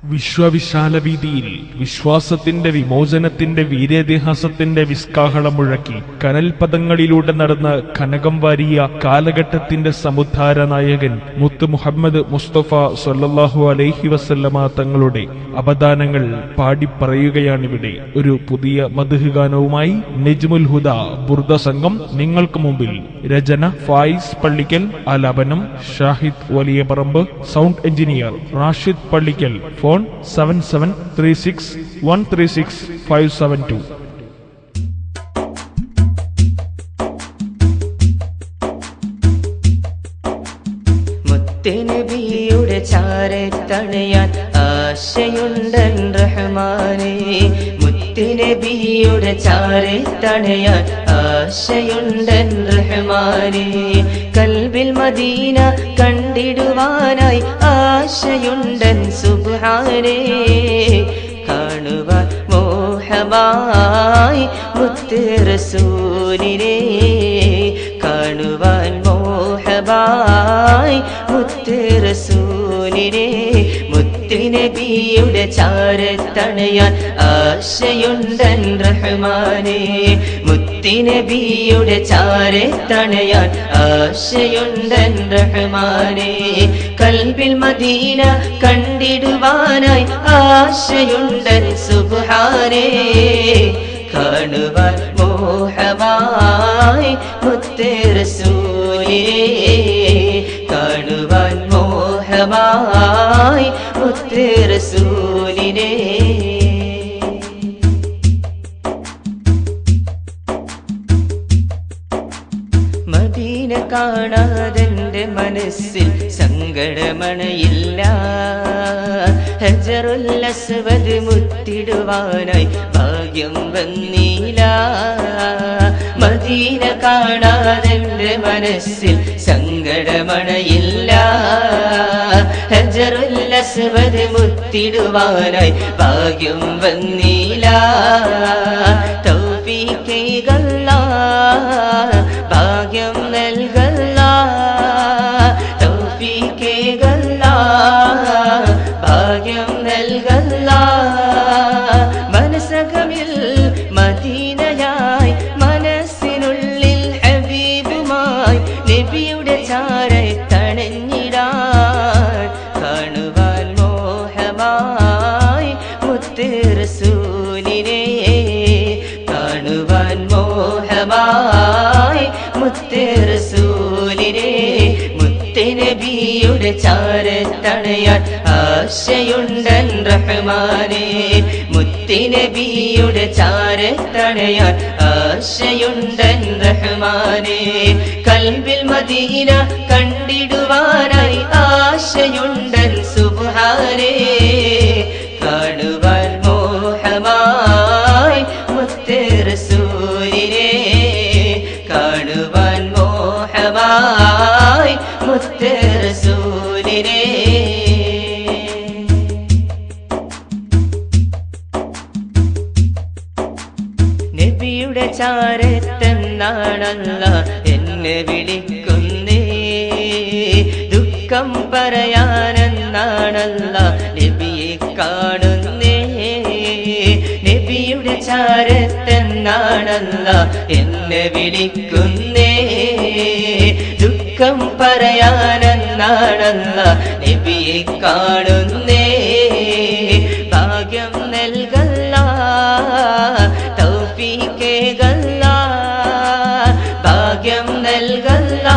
വിശ്വവിശാല വീതിയിൽ വിശ്വാസത്തിന്റെ വിമോചനത്തിന്റെ വീരേതിഹാസത്തിന്റെ വിസ്കാഹളം മുഴക്കി കനൽപദങ്ങളിലൂടെ നടന്ന കനകം വാരിയ കാലഘട്ടത്തിന്റെ സമുദ്ധാര നായകൻ മുത്ത് മുഹമ്മദ് മുസ്തഫ സ്വല്ലല്ലാഹു അലൈഹി വസല്ലമ തങ്ങളുടെ അപദാനങ്ങൾ പാടിപ്പറയുകയാണിവിടെ. ഒരു പുതിയ മദ്ഹ് ഗാനവുമായി നജ്മുൽ ഹുദ ബുർദ സംഘം നിങ്ങൾക്ക് മുമ്പിൽ. രചന ഫായിസ് പള്ളിക്കൽ, ആലാപനം Shahid Valiyaparamba, sound engineer Rashid Pallikkal. Phone 7736136572. മുത്തുനബിയുടെ ചാരത്തണയാൻ ആശയുണ്ടൻ റഹ്മാനേ, മുത്തുനബിയുടെ ചാരത്തണയാൻ ആശയുണ്ടൻ റഹ്മാനേ, കൽബിൽ മദീന കണ്ടിടുവാനായി ആശയുണ്ടൻ സുബ്ഹാനേ, കാണുവാൻ മോഹമായി മുത്ത് റസൂലിനെ, കാണുവാൻ മോഹമായി മുത്ത് റസൂലിനെ, മുത്തുനബിയുടെ ചാരത്തണയാൻ ആശയുണ്ടൻ റഹ്മാനേ, മുത്തുനബിയുടെ ചാരത്തണയാൻ ആശയുണ്ടൻ റഹ്മാനേ, കൽബിൽ മദീന കണ്ടിടുവാനായി ആശയുണ്ടൻ സുബ്ഹാനേ, കാണുവാൻ മോഹമായി മുത്ത് റസൂലിനെ, കാണുവാൻ മോഹമായി മുത്ത് റസൂലിനെ. മദീന കാണാതെന്റെ മനസ്സിൽ സങ്കടമണയില്ല, ഹജറുൽ അസ്വദ് മുത്തിടുവാനായി ഭാഗ്യം വന്നില്ല. മദീന കാണാതെന്റെ മനസ്സിൽ സങ്കടമണയില്ല, ഹജറുൽ അസ്വദ് മുത്തിടുവാനായി ഭാഗ്യം വന്നില്ല. തൗഫീഖേകല്ല ഭാഗ്യം നൽകല്ല, തൗഫീഖേകല്ല ഭാഗ്യം നൽകല്ല. മനസ്സകമിൽ മദീനയായി മനസ്സിനുള്ളിൽ ഹബീബുമായി നബിയുടെ ചാരത്തണഞ്ഞിടാൻ, കാണുവാൻ മോഹമായി മുത്ത് റസൂലിനെ, കാണുവാൻ മോഹമായി മുത്ത് റസൂലിനെ, മുത്തുനബിയുടെ ചാരത്തണയാൻ ആശയുണ്ടൻ റഹ്മാനേ, മുത്തുനബിയുടെ ചാരത്തണയാൻ ആശയുണ്ടൻ റഹ്മാനേ, കൽബിൽ മദീന കണ്ടിടുവാനായി ആശയുണ്ടൻ സുബ്ഹാനേ, കാണുവാൻ മോഹമായി മുത്ത് റസൂലിനെ, കാണുവാൻ മോഹമായി മുത്ത് റസൂലിനെ. നബിയുടെ ചാരത്തെന്നാണല്ല എന്നെ വിളിക്കുന്നേ, ദുഃഖം പറയാനെന്നാണല്ല നബിയെ കാണുന്നേ, നബിയുടെ ചാരത്തെന്നാണല്ല എന്നെ വിളിക്കുന്നേ, ദുഃഖം പറയാനെന്നാണല്ല നബിയെ കാണുന്നേ, ഭാഗ്യം നൽകല്ല തൗഫീഖേകല്ല, ഭാഗ്യം നൽകല്ല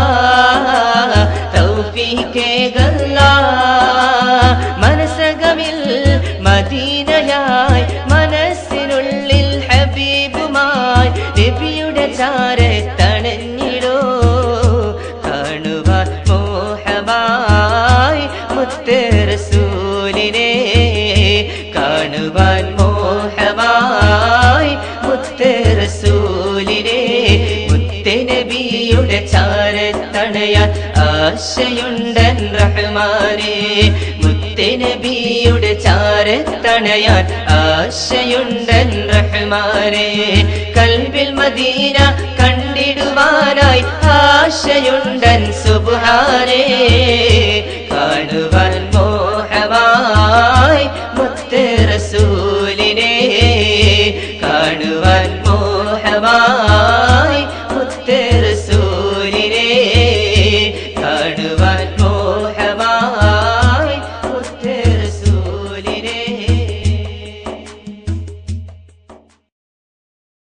തൗഫീഖേകല്ല. മനസ്സകമിൽ മദീനയായി മനസ്സിനുള്ളിൽ ഹബീബുമായി നബിയുടെ ചാരത്തണഞ്ഞിടോ, കാണുവാൻ മോഹമായി മുത്ത് റസൂലിനെ, കാണുവാൻ മോഹമായി മുത്ത് റസൂലിനെ, മുത്തുനബിയുടെ ചാരത്തണയാൻ ആശയുണ്ടൻ റഹ്മാനേ, മുത്തുനബിയുടെ ചാരത്തണയാൻ ആശയുണ്ടൻ റഹ്മാനേ, കൽബിൽ മദീന കണ്ടിടുവാനായി ആശയുണ്ടൻ സുബ്ഹാനേ, കാണുവാൻ മോഹമായി മുത്ത് റസൂലിനെ കാണുവാൻ മോഹമായി